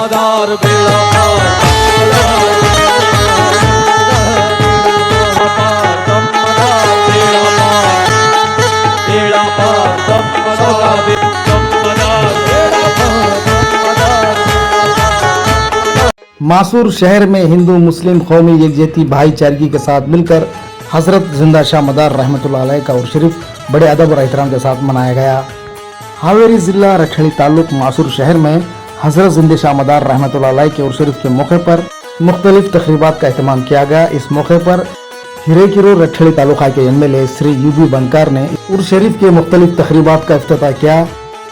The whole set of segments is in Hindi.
मदार बेड़ा पार दम मदार बेड़ा पार बेड़ा पार दम मदार दम मदार बेड़ा पार दम मदार। मासूर शहर में हिंदू मुस्लिम कौमी यकजहती भाईचारगी के साथ मिलकर हज़रत जिंदा शाह मदार रहमतुल्लाह अलैह का उर्स शरीफ बड़े अदब और एहतराम के साथ मनाया गया। हावेरी ज़िला रखड़ी ताल्लुक मासूर शहर में हज़रत जिंदा शाह मदार रहमतुल्लाह अलैह के उर्स शरीफ के मौके पर मुख्तलिफ तकरीबात का अहतमाम किया गया। इस मौके पर हिरेकिरो रखड़ी तालुका के MLA श्री UB बनकर ने उर्स शरीफ के मुख्तलिफ तकरीबात का इफ्तिताह किया।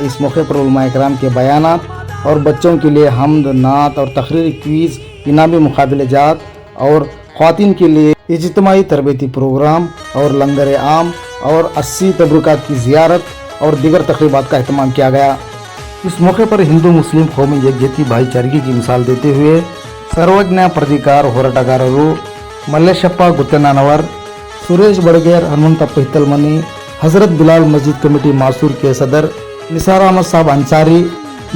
इस मौके पर उलमा इकराम के बयानात और बच्चों के लिए हम्द नात और तकरीरी क्विज़ इनामी मुकाबले जात और ख्वातीन के लिए इज्तिमाई तरबती प्रोग्राम और लंगर आम और 80 तबरुकात की ज़ियारत और दीगर तकरीबात का अहतमाम किया गया। इस मौके पर हिंदू मुस्लिम कौमी यकजहती भाईचारगी की मिसाल देते हुए सर्वज्ञ प्रतिकार होराटगाररू मल्लेशप्पा गुत्तेनानवर, सुरेश बड़गेर, हनुमंतप्प हित्तलमनी, हज़रत बिलाल मस्जिद कमेटी मासूर के सदर निसार अहमद साहब अंसारी,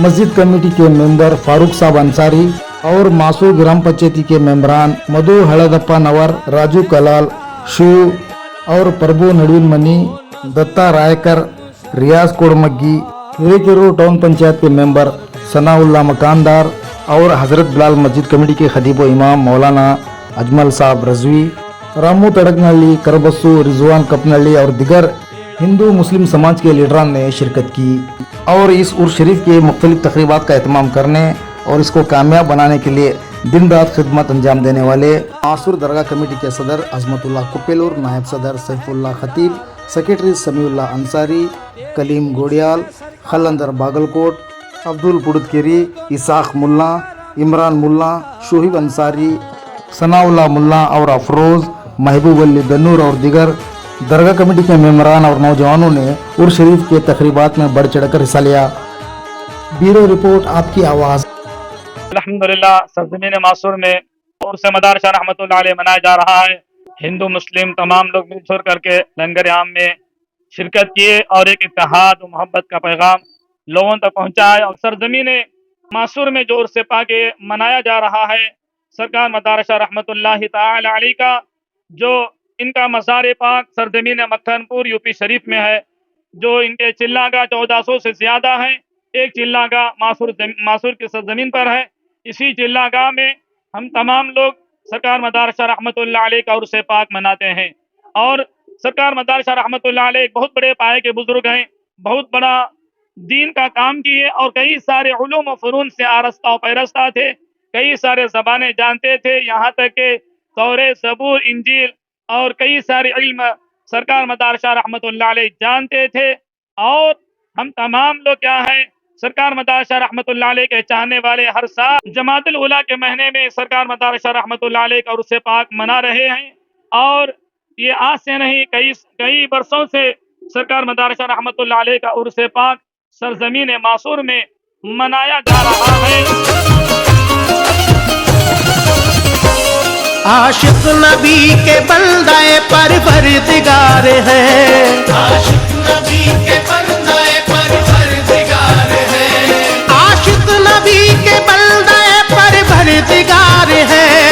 मस्जिद कमेटी के मेंबर फारूक साहब अंसारी और मासूर ग्राम पंचायती के मेंबरान मधु हड़दप्पा नवर, राजू कलाल, शिव और प्रभु नड़वीन मनी, दत्ता रायकर, रियाज कोड़मग्गी, हिरेकिरो टाउन पंचायत के मेंबर सनाउल्ला मकानदार और हज़रत बिलाल मस्जिद कमेटी के खतीब व इमाम मौलाना अजमल साहब रजवी, रामू तड़कनल्ली, करबस्सू, रिजवान कपनल्ली और दिगर हिंदू मुस्लिम समाज के लीडरान ने शिरकत की और इस उर्स शरीफ के मुख्तलिफ तकरीबात का एहतमाम करने और इसको कामयाब बनाने के लिए दिन रात खिदमत अंजाम देने वाले मासूर दरगाह कमेटी के सदर अजमतुल्लाह कुपेलूर, नायब सदर सैफुल्लाह खतीब, सेक्रेटरी समीउल्लाह अंसारी, कलीम गोडियाल, खलंदर बागलकोट, अब्दुल पुडुतकेरी, इसाक मुल्ला, इमरान मुल्ला, शोहिब अंसारी, सनाउल्लाह मुल्ला और अफरोज़, महबूब अली दन्नूर और दिगर दरगाह कमेटी के मेंबरान और नौजवानों ने उर्स शरीफ के तकरीबात में बढ़ चढ़कर हिस्सा लिया। ब्यूरो रिपोर्ट, आपकी आवाज़। अल्हम्दुलिल्लाह सरजमीन मासूर में उर्स मदार शाह रहमतुल्लाह अलैह मनाया जा रहा है। हिंदू मुस्लिम तमाम लोग मिलजुल करके लंगर आम में शिरकत किए और एक इत्तेहाद और मोहब्बत का पैगाम लोगों तक पहुँचाया। और सरजमीन मासूर में जो उर्स पाक मनाया जा रहा है, सरकार मदार शाह रहमतुल्लाह ताला अलैह का जो इनका मज़ार पाक सरजमीन मक्खनपुर UP शरीफ में है, जो इनके चिल्लागा 1400 से ज़्यादा है। एक चिल्लागा मासूर की सरजमीन पर है। इसी चिल्लागाह में हम तमाम लोग सरकार मदार शाह रहमतुल्लाह अलैह का उर्स पाक मनाते हैं। और सरकार मदार शाह रहमतुल्लाह अलैह बहुत बड़े पाए के बुजुर्ग हैं, बहुत बड़ा दीन का काम किए और कई सारे उलूम व फ़नून से आरस्ता और पैरस्ता थे, कई सारे ज़बानें जानते थे, यहाँ तक के तौरे, ज़बूर, इंजील और कई सारे इल्म सरकार मदार शाह रहमतुल्लाह अलैह जानते थे। और हम तमाम लोग क्या है, सरकार मदार शाह रहमतुल्लाह अलैह के चाहने वाले हर साल जमातुल उला के महीने में सरकार मदार शाह रहमतुल्लाह अलैह का उर्स पाक मना रहे हैं। और ये आज से नहीं, कई वर्षों से सरकार मदार शाह रहमतुल्लाह अलैह का उर्स पाक सरजमीन मासूर में मनाया जा रहा है। आशिक नबी के बंदाए परवरदिगार हैं, आशिक नबी के बंदाए परवरदिगार हैं, आशिक नबी के बंदाए परवरदिगार हैं।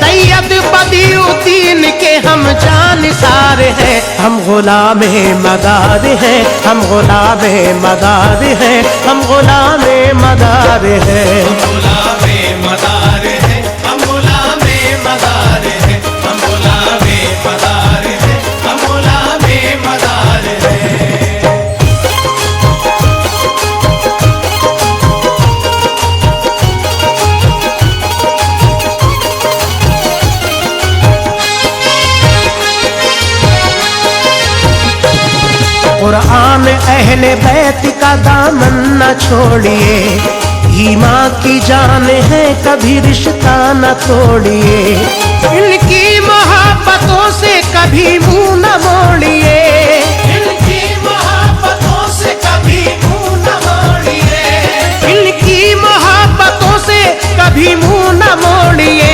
सैयद बदियुद्दीन के हम जानिसार हैं, हम गुलाम मदार हैं, हम गुलाम मदार हैं, हम गुलाम मदार हैं, हम गुलाम मदार हैं, हम गुलाम मदार हैं, हम गुलाम मदार हैं, हम गुलाम मदार हैं। कुरान अहले बैत का दामन न छोड़िए, ईमां की जान है कभी रिश्ता न तोड़िए, इनकी मोहब्बतों से कभी मुंह न मोड़िए, इनकी मोहब्बतों से कभी मुंह न मोड़िए, इनकी मोहब्बतों से कभी मुंह न मोड़िए।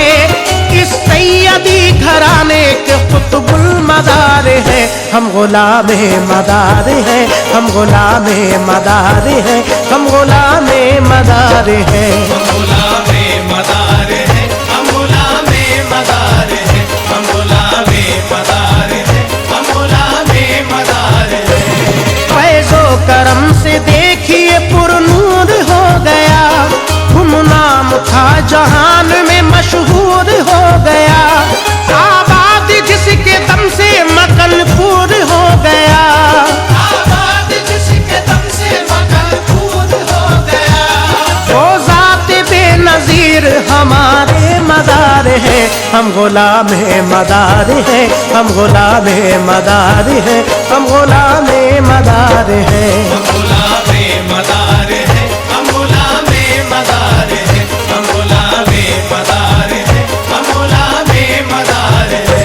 इस सैयदी घराने के कुतुबुल मदार हैं, हम गुलाम मदार हैं, हम गुलाम मदार हैं, हम गुलाम मदार हैं। हमारे मदार हैं, हम गुलाम मदार हैं, हम गुलाम मदार हैं, हम गुलाम मदार हैं। हम गुलाम मदार है, हम गुलाम मदार है, हम गुलाम मदार है, हम गुलाम मदार है।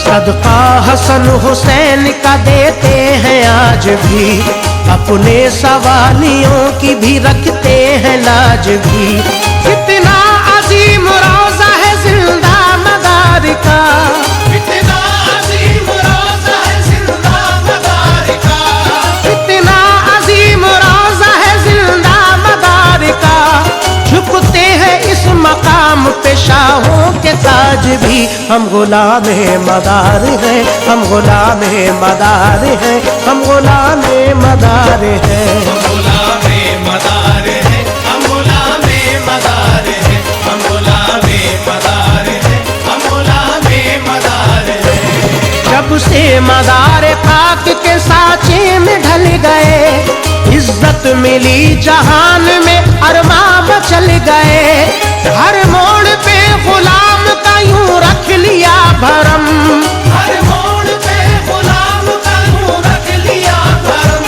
सदका हसन हुसैन का देते हैं आज भी, अपने सवालियों की भी रखते हैं लाज भी। कितना अजीम रोजा है जिंदा मदार का, कितना अजीम रोज़ा है जिंदा मदार का, कितना अजीम रोजा है जिंदा मदार का। झुकते हैं इस मकाम पे शाहों के ताज भी, हम गुलाम मदार हैं, हम गुलाम मदार हैं, हम गुलाम मदार हैं। हम गुलाम मदार है, हम गुलाम मदार है, हम गुलाम मदार है, हम गुलाम मदार है। जब से मदार पाक के साँचे में ढल गए, इज्जत मिली जहान में अरमां मचल गए। हर मोड़ पे गुलाम का यूं रख लिया भरम, हर मोड़ पे गुलाम का यूं रख लिया भरम।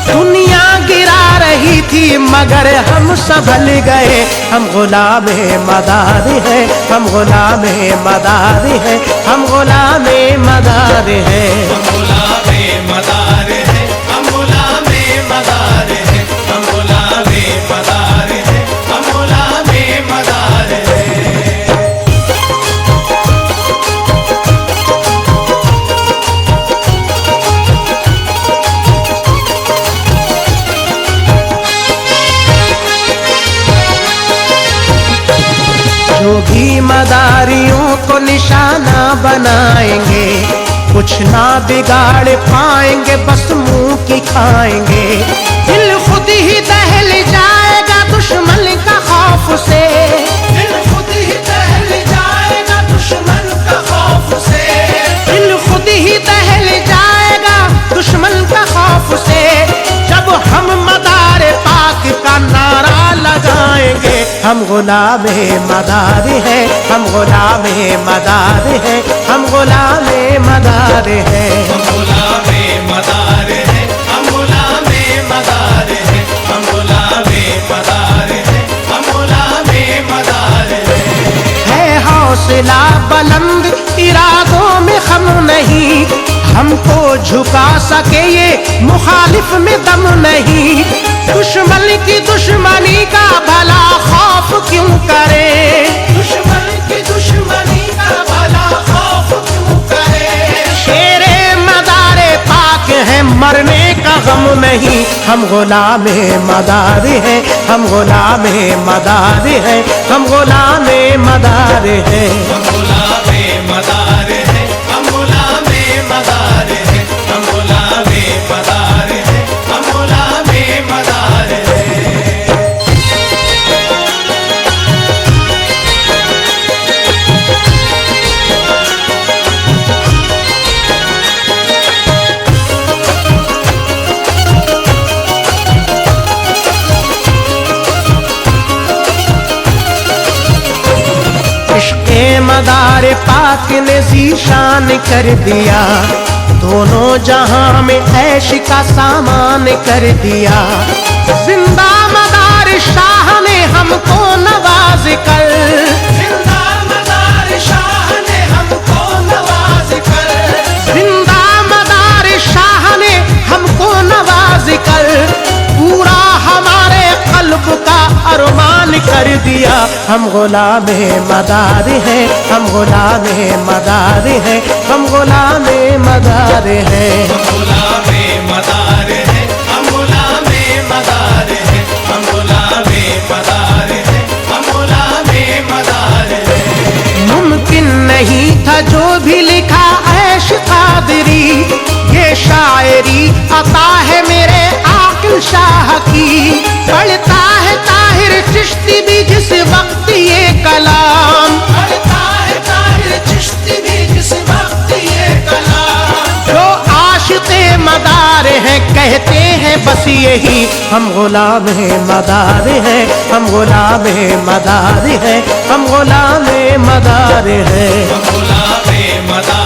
दुनिया गिरा रही थी मगर हम संभल गए। हम गुलाम मदार हैं, हम गुलाम मदार हैं, हम गुलाम मदार हैं। हम गुलाम मदार है, हम गुलाम मदार है, हम गुलाम मदार है, हम गुलाम मदार है। जो भी मदारियों को निशाना बनाएंगे, कुछ ना बिगाड़ पाएंगे, बस मुंह की खाएंगे। दिल खुद ही दहल जाएगा दुश्मन का खौफ से, दिल खुद ही दहल जाएगा दुश्मन का खौफ से, दिल खुद ही दहल जाएगा दुश्मन का खौफ से। जब हम मदार पाक का नारा लगाएंगे, हम गुलाम मदार हैं, हम गुलाम मदार हैं, हम गुलाम मदार हैं। हम गुलाम मदार है, हम गुलाम मदार है, हम गुलाम मदार है, हम गुलाम मदार है। हौसला बुलंद इरादों में खम नहीं, हमको झुका सके ये मुखालिफ में दम नहीं। दुश्मन की दुश्मनी का भला खौफ क्यों करे, दुश्मन की दुश्मनी का भला खौफ क्यों करे। शेरे मदारे पाक है मरने का गम नहीं। हम गुलाम मदार हैं, हम गुलाम मदार हैं, हम गुलाम मदार हैं। हम गुलाम मदार है, हम गुलाम मदार है, हम गुलाम मदार है, हम गुलाम मदार है। इश्क़े मदार पाक ने ज़ीशान कर दिया, दोनों जहां में ऐश का सामान कर दिया। जिंदा मदार शाह ने हमको नवाज कर, जिंदा मदार शाह ने हमको नवाज कर, जिंदा मदार शाह ने हमको नवाज कर। पूरा हमारे कल्ब का अरमान कर दिया। हम गुलाम मदार हैं, हम गुलाम मदार हैं, हम गुलाम मदार हैं। हम गुलाम मदार है, हम गुलाम मदार है, हम गुलाम मदार है, हम गुलाम मदार है। मुमकिन नहीं था जो भी लिखा ऐश कादरी, ये शायरी अता है मेरे आकिल शाह की। यही हम गुलाम मदार हैं, हम गुलाम मदार हैं, हम गुलाम मदार हैं। हम गुलाम मदार